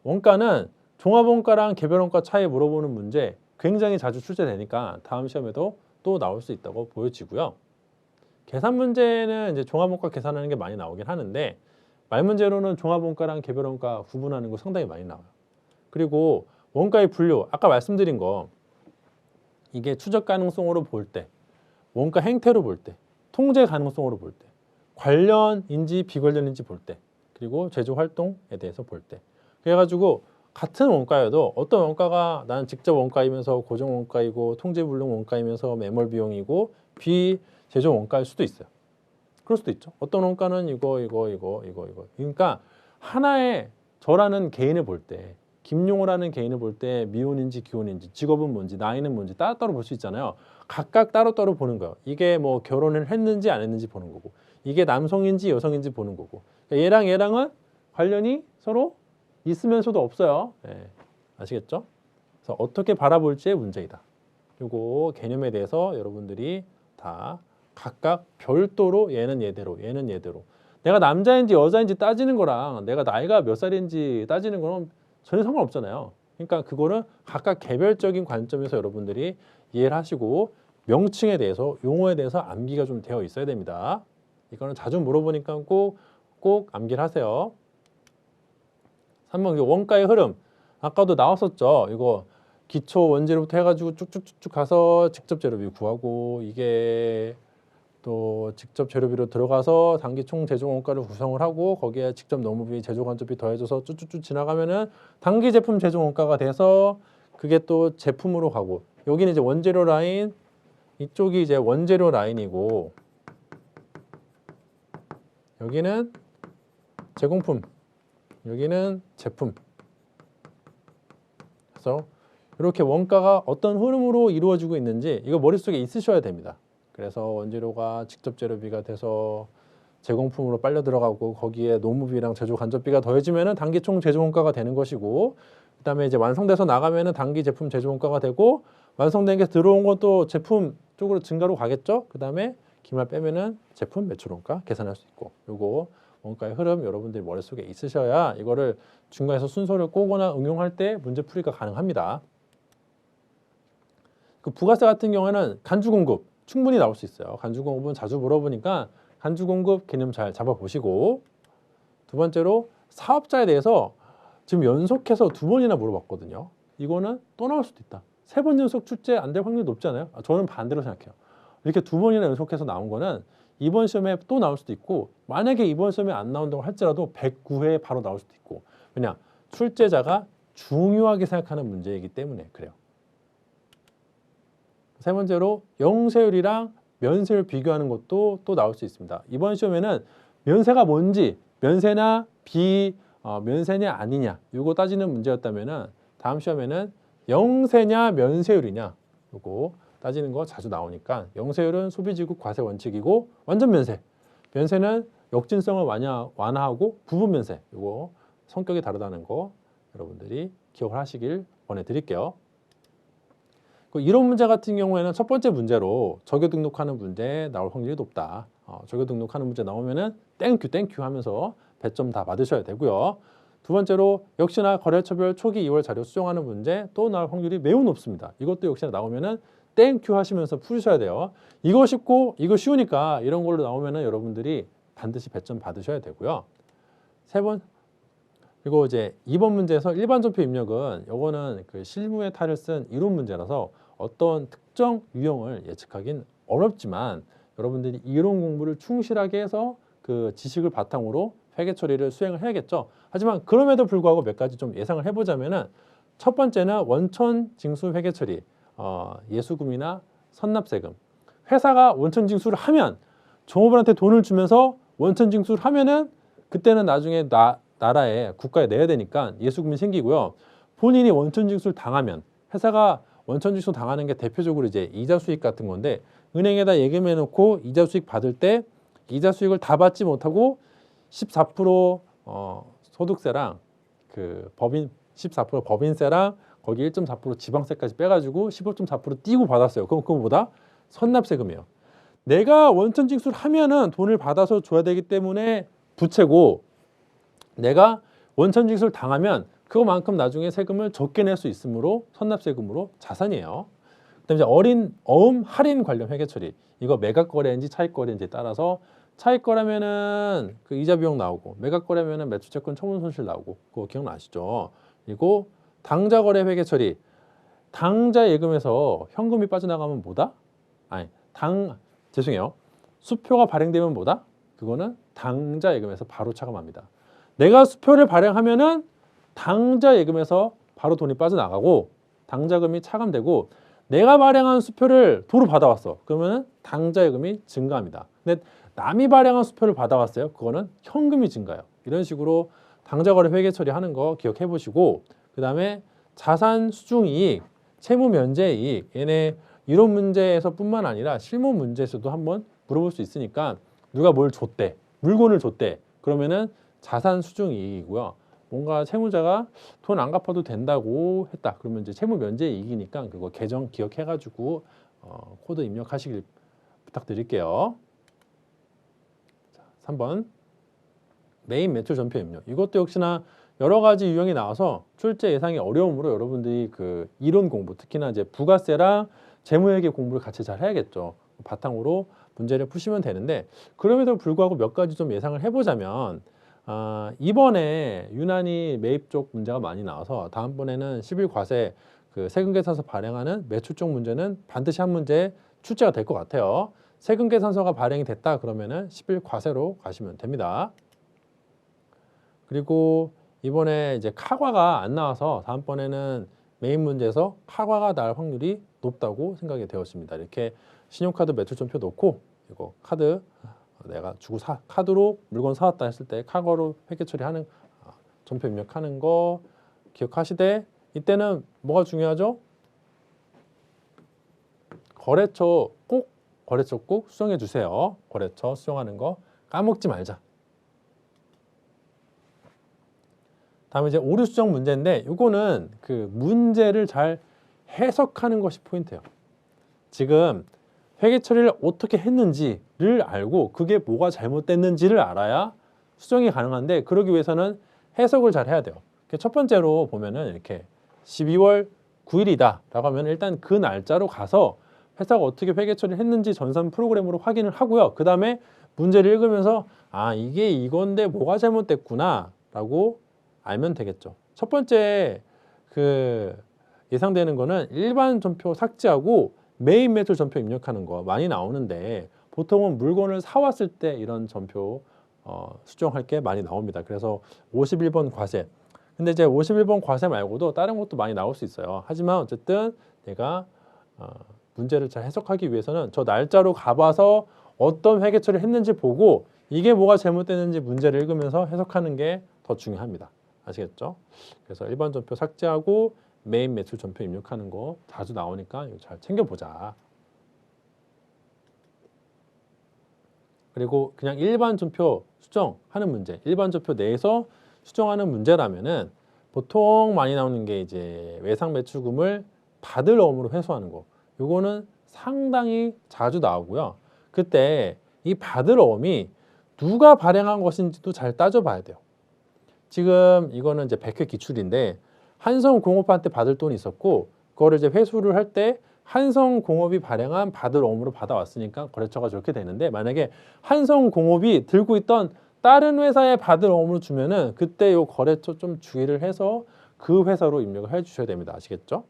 원가는 종합원가랑 개별원가 차이 물어보는 문제 굉장히 자주 출제되니까 다음 시험에도 또 나올 수 있다고 보여지고요. 계산 문제는 이제 종합원가 계산하는 게 많이 나오긴 하는데 말 문제로는 종합원가랑 개별원가 구분하는 거 상당히 많이 나와요. 그리고 원가의 분류 아까 말씀드린 거 이게 추적 가능성으로 볼 때, 원가 행태로 볼 때, 통제 가능성으로 볼 때 관련인지 비관련인지 볼 때, 그리고 제조 활동에 대해서 볼 때. 그래가지고 같은 원가여도 어떤 원가가 나는 직접 원가이면서 고정 원가이고 통제불능 원가이면서 매몰 비용이고 비제조 원가일 수도 있어요. 그럴 수도 있죠. 어떤 원가는 이거. 그러니까 하나의 저라는 개인을 볼 때, 김용호라는 개인을 볼 때 미혼인지 기혼인지 직업은 뭔지 나이는 뭔지 따로따로 볼 수 있잖아요. 각각 따로따로 보는 거예요. 이게 뭐 결혼을 했는지 안 했는지 보는 거고, 이게 남성인지 여성인지 보는 거고. 그러니까 얘랑 얘랑은 관련이 서로 있으면서도 없어요. 예, 아시겠죠? 그래서 어떻게 바라볼지의 문제이다. 요거 개념에 대해서 여러분들이 다 각각 별도로 얘는 얘대로 얘는 얘대로 내가 남자인지 여자인지 따지는 거랑 내가 나이가 몇 살인지 따지는 거는 전혀 상관없잖아요. 그러니까 그거는 각각 개별적인 관점에서 여러분들이 이해를 하시고 명칭에 대해서 용어에 대해서 암기가 좀 되어 있어야 됩니다. 이거는 자주 물어보니까 꼭 암기를 하세요. 3번 원가의 흐름 아까도 나왔었죠. 이거 기초 원재료부터 해가지고 쭉쭉쭉 가서 직접 재료비 구하고 이게 또 직접 재료비로 들어가서 단기 총 제조 원가를 구성을 하고 거기에 직접 농무비 제조 간접비 더해져서 쭉쭉쭉 지나가면은 단기 제품 제조 원가가 돼서 그게 또 제품으로 가고 여기는 이제 원재료 라인 이쪽이 이제 원재료 라인이고 여기는 제공품 여기는 제품. 그래서 이렇게 원가가 어떤 흐름으로 이루어지고 있는지 이거 머릿속에 있으셔야 됩니다. 그래서 원재료가 직접 재료비가 돼서 제공품으로 빨려 들어가고 거기에 노무비랑 제조 간접비가 더해지면은 단기 총 제조 원가가 되는 것이고 그다음에 이제 완성돼서 나가면은 단기 제품 제조 원가가 되고 완성된 게 들어온 것도 제품 쪽으로 증가로 가겠죠. 그다음에 기말 빼면은 제품 매출 원가 계산할 수 있고 요거 원가의 흐름 여러분들이 머릿속에 있으셔야 이거를 중간에서 순서를 꼬거나 응용할 때 문제 풀이가 가능합니다. 그 부가세 같은 경우에는 간주 공급 충분히 나올 수 있어요. 간주 공급은 자주 물어보니까 간주 공급 개념 잘 잡아보시고 두 번째로 사업자에 대해서 지금 연속해서 2번이나 물어봤거든요. 이거는 또 나올 수도 있다. 3번 연속 출제 안 될 확률이 높지 않아요? 저는 반대로 생각해요. 이렇게 2번이나 연속해서 나온 거는 이번 시험에 또 나올 수도 있고 만약에 이번 시험에 안 나온다고 할지라도 109회에 바로 나올 수도 있고 왜냐? 출제자가 중요하게 생각하는 문제이기 때문에 그래요. 세 번째로 영세율이랑 면세율 비교하는 것도 또 나올 수 있습니다. 이번 시험에는 면세가 뭔지 면세나 면세냐 아니냐 이거 따지는 문제였다면은 다음 시험에는 영세냐 면세율이냐 이거 따지는 거 자주 나오니까 영세율은 소비지급 과세 원칙이고 완전 면세 면세는 역진성을 완화하고 부분 면세 이거 성격이 다르다는 거 여러분들이 기억을 하시길 권해드릴게요. 이런 문제 같은 경우에는 첫 번째 문제로 적요 등록하는 문제 나올 확률이 높다. 적요 등록하는 문제 나오면은 땡큐 하면서 배점 다 받으셔야 되고요. 두 번째로 역시나 거래처별 초기 2월 자료 수정하는 문제 또 나올 확률이 매우 높습니다. 이것도 역시나 나오면은 땡큐 하시면서 풀으셔야 돼요. 이거 쉽고 이거 쉬우니까 이런 걸로 나오면은 여러분들이 반드시 배점 받으셔야 되고요. 그리고 이제 2번 문제에서 일반 전표 입력은 요거는 그 실무의 탈을 쓴 이론 문제라서 어떤 특정 유형을 예측하긴 어렵지만 여러분들이 이론 공부를 충실하게 해서 그 지식을 바탕으로 회계 처리를 수행을 해야겠죠. 하지만 그럼에도 불구하고 몇 가지 좀 예상을 해보자면은 첫 번째는 원천 징수 회계 처리, 예수금이나 선납세금. 회사가 원천 징수를 하면 종업원한테 돈을 주면서 원천 징수를 하면은 그때는 나중에 나라에 국가에 내야 되니까 예수금이 생기고요. 본인이 원천 징수를 당하면 회사가 원천 징수 당하는 게 대표적으로 이제 이자 수익 같은 건데 은행에다 예금해 놓고 이자 수익 받을 때 이자 수익을 다 받지 못하고 14% 소득세랑 그 법인 14% 법인세랑 거기 1.4% 지방세까지 빼가지고 15.4% 띄고 받았어요. 그럼 그거보다 선납세금이에요. 내가 원천 징수를 하면은 돈을 받아서 줘야 되기 때문에 부채고 내가 원천 징수를 당하면 그거만큼 나중에 세금을 적게 낼 수 있으므로 선납세금으로 자산이에요. 그다음에 이제 어음 할인 관련 회계 처리. 이거 매각 거래인지 차익 거래인지에 따라서 차익 거래면은 그 이자 비용 나오고 매각 거래면은 매출채권 처분 손실 나오고 그거 기억나시죠? 그리고 당좌 거래 회계 처리. 당좌 예금에서 현금이 빠져나가면 뭐다? 죄송해요. 수표가 발행되면 뭐다? 그거는 당좌 예금에서 바로 차감합니다. 내가 수표를 발행하면은 당좌 예금에서 바로 돈이 빠져나가고 당좌금이 차감되고, 내가 발행한 수표를 도로 받아왔어. 그러면은 당좌 예금이 증가합니다. 근데 남이 발행한 수표를 받아왔어요. 그거는 현금이 증가해요. 이런 식으로 당좌 거래 회계 처리하는 거 기억해 보시고, 그 다음에 자산 수중 이익, 채무 면제 이익, 얘네 이론 문제에서뿐만 아니라 실무 문제에서도 한번 물어볼 수 있으니까, 누가 뭘 줬대, 물건을 줬대, 그러면은 자산 수중 이익이고요. 뭔가 채무자가 돈 안 갚아도 된다고 했다, 그러면 이제 채무 면제 이익이니까 그거 계정 기억해가지고 코드 입력하시길 부탁드릴게요. 자, 3번 메인 매출 전표 입력. 이것도 역시나 여러 가지 유형이 나와서 출제 예상이 어려움으로 여러분들이 그 이론 공부, 특히나 이제 부가세랑 재무회계 공부를 같이 잘 해야겠죠. 바탕으로 문제를 푸시면 되는데, 그럼에도 불구하고 몇 가지 좀 예상을 해보자면, 이번에 유난히 매입 쪽 문제가 많이 나와서 다음번에는 11과세 그 세금계산서 발행하는 매출 쪽 문제는 반드시 한 문제 출제가 될 것 같아요. 세금계산서가 발행이 됐다 그러면은 11과세로 가시면 됩니다. 그리고 이번에 이제 카과가 안 나와서 다음번에는 메인 문제에서 카과가 날 확률이 높다고 생각이 되었습니다. 이렇게 신용카드 매출전표 놓고, 이거 카드 내가 주고 카드로 물건 사왔다 했을 때 카과로 회계 처리하는 전표 입력하는 거 기억하시되, 이때는 뭐가 중요하죠? 거래처 꼭 수정해 주세요. 거래처 수정하는 거 까먹지 말자. 다음에 이제 오류 수정 문제인데, 이거는 그 문제를 잘 해석하는 것이 포인트예요. 지금 회계 처리를 어떻게 했는지를 알고 그게 뭐가 잘못됐는지를 알아야 수정이 가능한데, 그러기 위해서는 해석을 잘 해야 돼요. 첫 번째로 보면은 이렇게 12월 9일이다 라고 하면 일단 그 날짜로 가서 회사가 어떻게 회계 처리를 했는지 전산 프로그램으로 확인을 하고요. 그 다음에 문제를 읽으면서 이게 이건데 뭐가 잘못됐구나 라고 알면 되겠죠. 첫 번째 그 예상되는 거는 일반 전표 삭제하고 메인 매출 전표 입력하는 거 많이 나오는데, 보통은 물건을 사왔을 때 이런 전표 수정할 게 많이 나옵니다. 그래서 51번 과세. 근데 이제 51번 과세 말고도 다른 것도 많이 나올 수 있어요. 하지만 어쨌든 내가 문제를 잘 해석하기 위해서는 저 날짜로 가봐서 어떤 회계 처리를 했는지 보고 이게 뭐가 잘못됐는지 문제를 읽으면서 해석하는 게 더 중요합니다. 아시겠죠? 그래서 일반 전표 삭제하고 메인 매출 전표 입력하는 거 자주 나오니까 이거 잘 챙겨보자. 그리고 그냥 일반 전표 수정하는 문제, 일반 전표 내에서 수정하는 문제라면은 보통 많이 나오는 게 이제 외상 매출금을 받을 어음으로 회수하는 거. 요거는 상당히 자주 나오고요. 그때 이 받을 어음이 누가 발행한 것인지도 잘 따져봐야 돼요. 지금 이거는 이제 100회 기출인데, 한성공업한테 받을 돈이 있었고 그거를 이제 회수를 할 때 한성공업이 발행한 받을 어음으로 받아왔으니까 거래처가 저렇게 되는데, 만약에 한성공업이 들고 있던 다른 회사에 받을 어음으로 주면은 그때 요 거래처 좀 주의를 해서 그 회사로 입력을 해 주셔야 됩니다. 아시겠죠?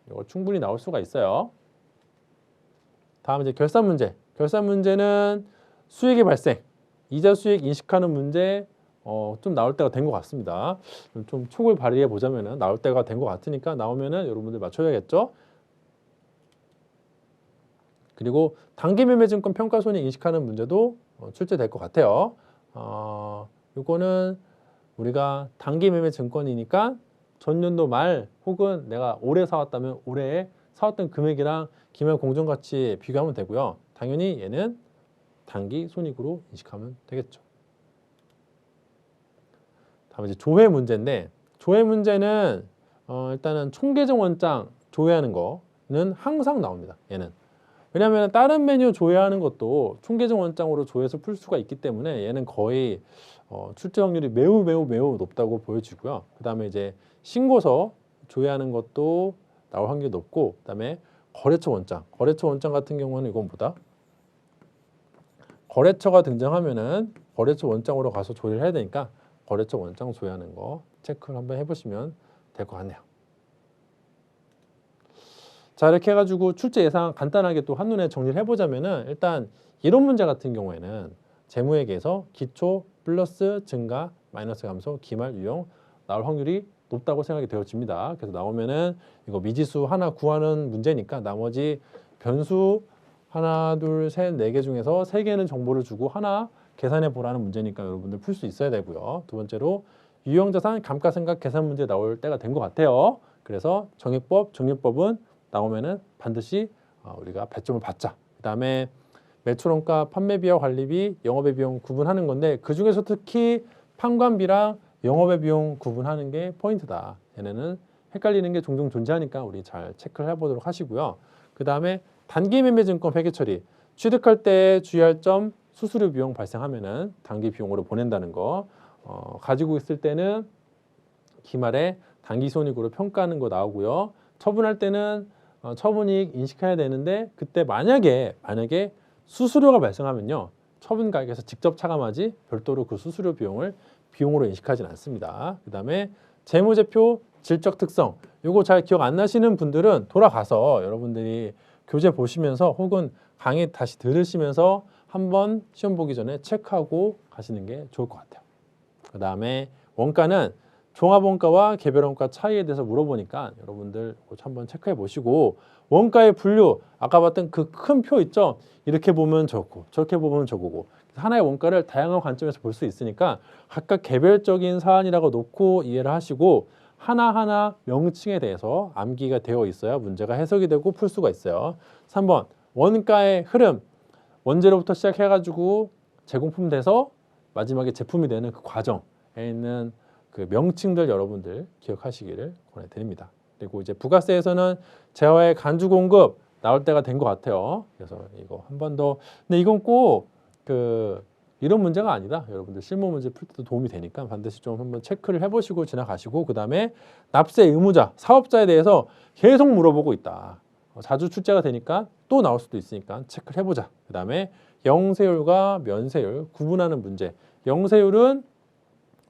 이거 충분히 나올 수가 있어요. 다음 이제 결산 문제. 결산 문제는 수익의 발생, 이자 수익 인식하는 문제 좀 나올 때가 된 것 같습니다. 좀 촉을 발휘해 보자면은 나올 때가 된 것 같으니까 나오면은 여러분들 맞춰야겠죠. 그리고 단기매매증권 평가손익 인식하는 문제도 출제될 것 같아요. 요거는 우리가 단기매매증권이니까 전년도 말 혹은 내가 올해 사왔다면 올해 사왔던 금액이랑 기말 공정가치 비교하면 되고요. 당연히 얘는 단기 손익으로 인식하면 되겠죠. 다음 이제 조회 문제인데, 조회 문제는 일단은 총계정 원장 조회하는 거는 항상 나옵니다. 얘는 왜냐하면 다른 메뉴 조회하는 것도 총계정 원장으로 조회해서 풀 수가 있기 때문에 얘는 거의 출제 확률이 매우 높다고 보여지고요. 그 다음에 이제 신고서 조회하는 것도 나올 확률이 높고, 그 다음에 거래처 원장 같은 경우는 이건 뭐다? 거래처가 등장하면은 거래처 원장으로 가서 조회를 해야 되니까 거래처 원장 조회하는 거 체크를 한번 해보시면 될 것 같네요. 자, 이렇게 해가지고 출제 예상 간단하게 또 한눈에 정리를 해보자면은, 일단 이론 문제 같은 경우에는 재무회계에서 기초 플러스 증가 마이너스 감소 기말 유형 나올 확률이 높다고 생각이 되어집니다. 그래서 나오면은 이거 미지수 하나 구하는 문제니까 나머지 변수 하나, 둘, 셋, 네 개 중에서 세 개는 정보를 주고 하나 계산해 보라는 문제니까 여러분들 풀 수 있어야 되고요. 두 번째로 유형자산 감가상각 계산 문제 나올 때가 된 것 같아요. 그래서 정액법, 적립법은 나오면은 반드시 우리가 배점을 받자. 그다음에 매출원가, 판매비와 관리비, 영업의 비용 구분하는 건데 그 중에서 특히 판관비랑 영업의 비용 구분하는 게 포인트다. 얘네는 헷갈리는 게 종종 존재하니까 우리 잘 체크를 해보도록 하시고요. 그 다음에 단기 매매 증권 회계 처리. 취득할 때 주의할 점 수수료 비용 발생하면은 단기 비용으로 보낸다는 거. 가지고 있을 때는 기말에 단기 손익으로 평가하는 거 나오고요. 처분할 때는 처분이익 인식해야 되는데 그때 만약에 수수료가 발생하면요. 처분가액에서 직접 차감하지 별도로 그 수수료 비용을 비용으로 인식하지는 않습니다. 그 다음에 재무제표 질적 특성. 이거 잘 기억 안 나시는 분들은 돌아가서 여러분들이 교재 보시면서 혹은 강의 다시 들으시면서 한번 시험 보기 전에 체크하고 가시는 게 좋을 것 같아요. 그 다음에 원가는 종합원가와 개별원가 차이에 대해서 물어보니까 여러분들 한번 체크해 보시고 원가의 분류 아까 봤던 그 큰 표 있죠? 이렇게 보면 저거 저렇게 보면 저거고 하나의 원가를 다양한 관점에서 볼 수 있으니까 각각 개별적인 사안이라고 놓고 이해를 하시고 하나하나 명칭에 대해서 암기가 되어 있어야 문제가 해석이 되고 풀 수가 있어요. 3번 원가의 흐름 원재료부터 시작해가지고 제공품 돼서 마지막에 제품이 되는 그 과정에 있는 그 명칭들 여러분들 기억하시기를 권해드립니다. 그리고 이제 부가세에서는 재화의 간주 공급 나올 때가 된 것 같아요. 그래서 이거 한 번 더. 근데 이건 꼭 이런 문제가 아니다. 여러분들 실무 문제 풀 때도 도움이 되니까 반드시 좀 한번 체크를 해보시고 지나가시고 그 다음에 납세 의무자, 사업자에 대해서 계속 물어보고 있다. 자주 출제가 되니까 또 나올 수도 있으니까 체크를 해보자. 그 다음에 영세율과 면세율 구분하는 문제. 영세율은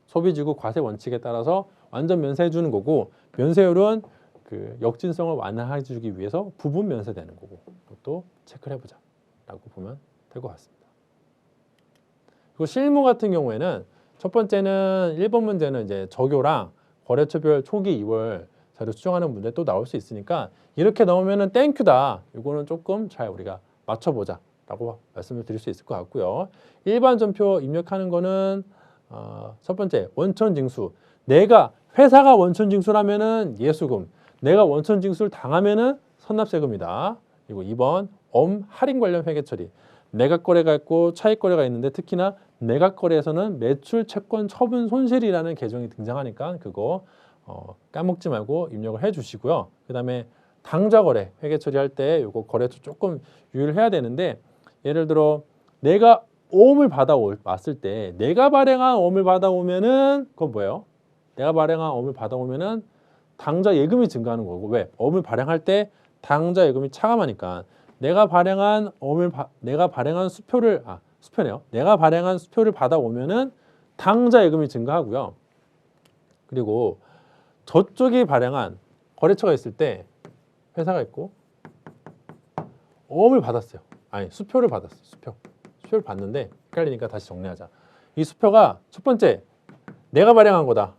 소비지구 과세 원칙에 따라서 완전 면세해 주는 거고 면세율은 그 역진성을 완화해 주기 위해서 부분 면세되는 거고 그것도 체크를 해보자 라고 보면 될 것 같습니다. 그리고 실무 같은 경우에는 첫 번째는 1번 문제는 이제 적요랑 거래처별 초기 2월 자료 수정하는 문제 또 나올 수 있으니까 이렇게 나오면은 땡큐다. 이거는 조금 잘 우리가 맞춰보자 라고 말씀을 드릴 수 있을 것 같고요. 일반 전표 입력하는 거는 첫 번째 원천징수. 내가 회사가 원천징수라면은 예수금, 내가 원천징수를 당하면은 선납세금이다. 그리고 2번 할인 관련 회계 처리. 매각 거래가 있고 차익 거래가 있는데 특히나 매각 거래에서는 매출 채권 처분 손실이라는 개정이 등장하니까 그거 까먹지 말고 입력을 해주시고요. 그다음에 당좌 거래 회계 처리할 때 이거 거래처 조금 유의를 해야 되는데 예를 들어 내가 어음을 받아왔을 때 내가 발행한 어음을 받아오면은 그건 뭐예요? 내가 발행한 어음을 받아오면은 당좌 예금이 증가하는 거고 왜? 어음을 발행할 때 당좌 예금이 차감하니까 내가 발행한 수표를 수표네요. 내가 발행한 수표를 받아오면은 당좌 예금이 증가하고요. 그리고 저쪽이 발행한 거래처가 있을 때 회사가 있고 어음을 받았어요. 아니 수표를 받았어요. 수표를 받는데 헷갈리니까 다시 정리하자. 이 수표가 첫 번째 내가 발행한 거다.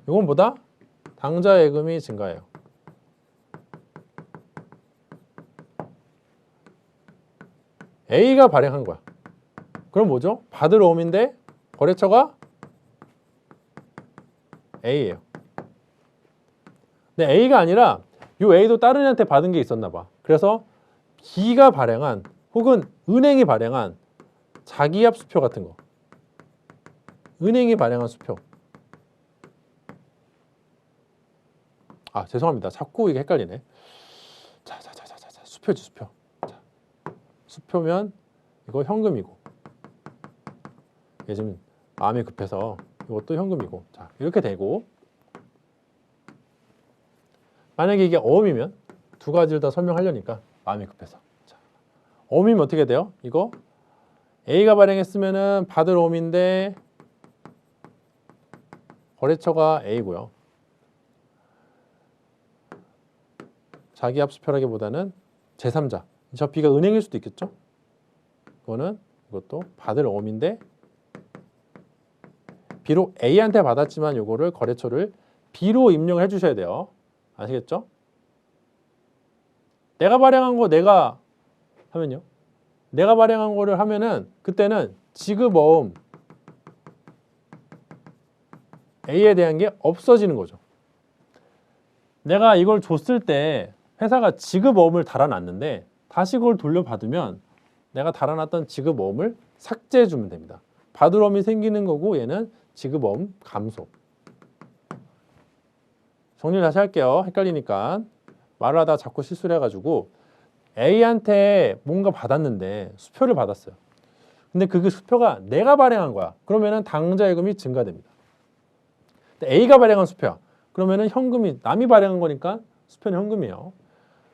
이건 뭐다? 당좌 예금이 증가해요. A가 발행한 거야. 그럼 뭐죠? 받을 어음인데 거래처가 A예요. 근데 A가 아니라 이 A도 다른 애한테 받은 게 있었나 봐. 그래서 B가 발행한 혹은 은행이 발행한 자기압 수표 같은 거. 은행이 발행한 수표. 죄송합니다. 자꾸 이게 헷갈리네. 자, 수표지, 수표. 자, 수표면 이거 현금이고. 얘 지금 마음이 급해서 이것도 현금이고. 자, 이렇게 되고. 만약에 이게 어음이면 두 가지를 다 설명하려니까 마음이 급해서. 자, 어음이면 어떻게 돼요? 이거 A가 발행했으면은 받을 어음인데 거래처가 A고요. 자기압 수표라기보다는 제3자 저 B가 은행일 수도 있겠죠. 이것도 받을 어음인데 비록 A한테 받았지만 요거를 거래처를 B로 입력을 해주셔야 돼요. 아시겠죠? 내가 발행한 거 내가 하면요. 내가 발행한 거를 하면은 그때는 지급어음 A에 대한 게 없어지는 거죠. 내가 이걸 줬을 때 회사가 지급어음을 달아놨는데 다시 그걸 돌려받으면 내가 달아놨던 지급어음을 삭제해 주면 됩니다. 받을 어음이 생기는 거고 얘는 지급어음 감소. 정리를 다시 할게요. 헷갈리니까. 말을 하다가 자꾸 실수를 해가지고 A한테 뭔가 받았는데 수표를 받았어요. 근데 그 수표가 내가 발행한 거야. 그러면은 당좌예금이 증가됩니다. A가 발행한 수표야. 그러면은 현금이 남이 발행한 거니까 수표는 현금이에요.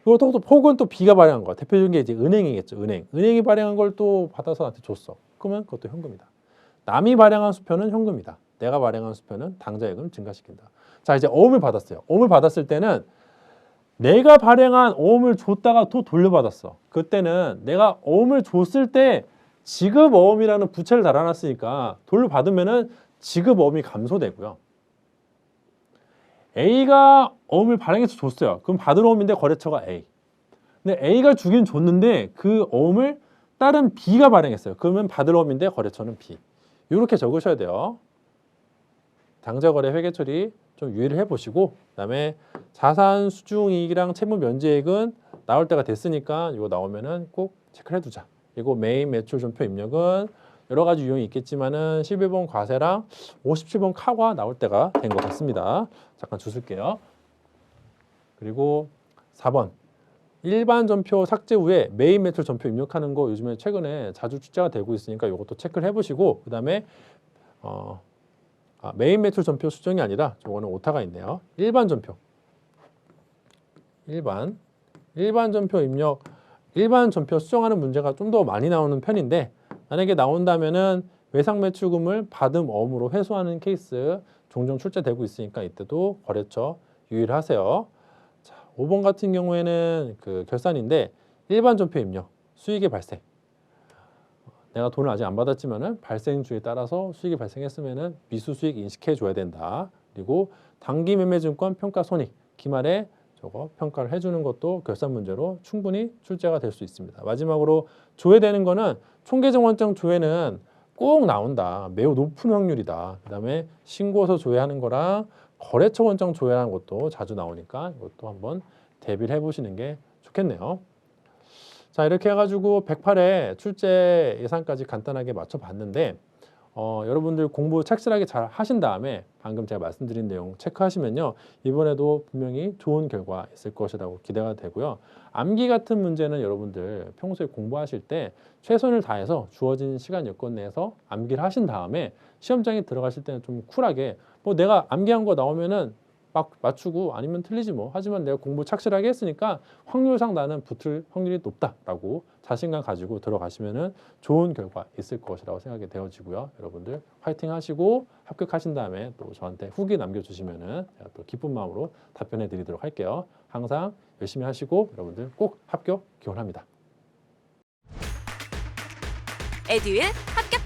그리고 또 혹은 또 B가 발행한 거야. 대표적인 게 이제 은행이겠죠. 은행이 발행한 걸 또 받아서 나한테 줬어. 그러면 그것도 현금이다. 남이 발행한 수표는 현금이다. 내가 발행한 수표는 당좌예금 증가시킨다. 자, 이제 어음을 받았어요. 어음을 받았을 때는 내가 발행한 어음을 줬다가 또 돌려받았어. 그때는 내가 어음을 줬을 때 지급어음이라는 부채를 달아놨으니까 돌려받으면은 지급어음이 감소되고요. A가 어음을 발행해서 줬어요. 그럼 받을 어음인데 거래처가 A. 근데 A가 주긴 줬는데 그 어음을 다른 B가 발행했어요. 그러면 받을 어음인데 거래처는 B. 이렇게 적으셔야 돼요. 당좌거래 회계처리 좀 유의를 해보시고 그다음에 자산 수중이익이랑 채무 면제액은 나올 때가 됐으니까 이거 나오면은 꼭 체크를 해두자. 그리고 메인 매출 전표 입력은 여러 가지 유형이 있겠지만은 11번 과세랑 57번 카과 나올 때가 된 것 같습니다. 잠깐 주술게요. 그리고 4번 일반 전표 삭제 후에 메인 매출 전표 입력하는 거 요즘에 최근에 자주 출제가 되고 있으니까 이것도 체크를 해보시고 그다음에 메인 매출 전표 수정이 아니라 저거는 오타가 있네요. 일반 전표 전표 입력 일반 전표 수정하는 문제가 좀 더 많이 나오는 편인데 만약에 나온다면은 외상 매출금을 받음 어음으로 회수하는 케이스 종종 출제되고 있으니까 이때도 거래처 유의를 하세요. 자, 5번 같은 경우에는 그 결산인데 일반 전표 입력 수익의 발생. 내가 돈을 아직 안 받았지만은 발생주에 따라서 수익이 발생했으면은 미수 수익 인식해 줘야 된다. 그리고 단기 매매 증권 평가 손익 기말에 저거 평가를 해주는 것도 결산 문제로 충분히 출제가 될 수 있습니다. 마지막으로 조회되는 거는 총계정원장 조회는 꼭 나온다. 매우 높은 확률이다. 그다음에 신고서 조회하는 거랑 거래처 원장 조회하는 것도 자주 나오니까 이것도 한번 대비를 해보시는 게 좋겠네요. 자, 이렇게 해가지고 108회 출제 예상까지 간단하게 맞춰봤는데 여러분들 공부 착실하게 잘 하신 다음에 방금 제가 말씀드린 내용 체크하시면요. 이번에도 분명히 좋은 결과 있을 것이라고 기대가 되고요. 암기 같은 문제는 여러분들 평소에 공부하실 때 최선을 다해서 주어진 시간 여건 내에서 암기를 하신 다음에 시험장에 들어가실 때는 좀 쿨하게 뭐 내가 암기한 거 나오면은 막 맞추고 아니면 틀리지 뭐. 하지만 내가 공부 착실하게 했으니까 확률상 나는 붙을 확률이 높다라고 자신감 가지고 들어가시면은 좋은 결과 있을 것이라고 생각이 되어지고요. 여러분들 화이팅 하시고 합격하신 다음에 또 저한테 후기 남겨주시면은 제가 또 기쁜 마음으로 답변해 드리도록 할게요. 항상 열심히 하시고 여러분들 꼭 합격 기원합니다. 에듀윌 합격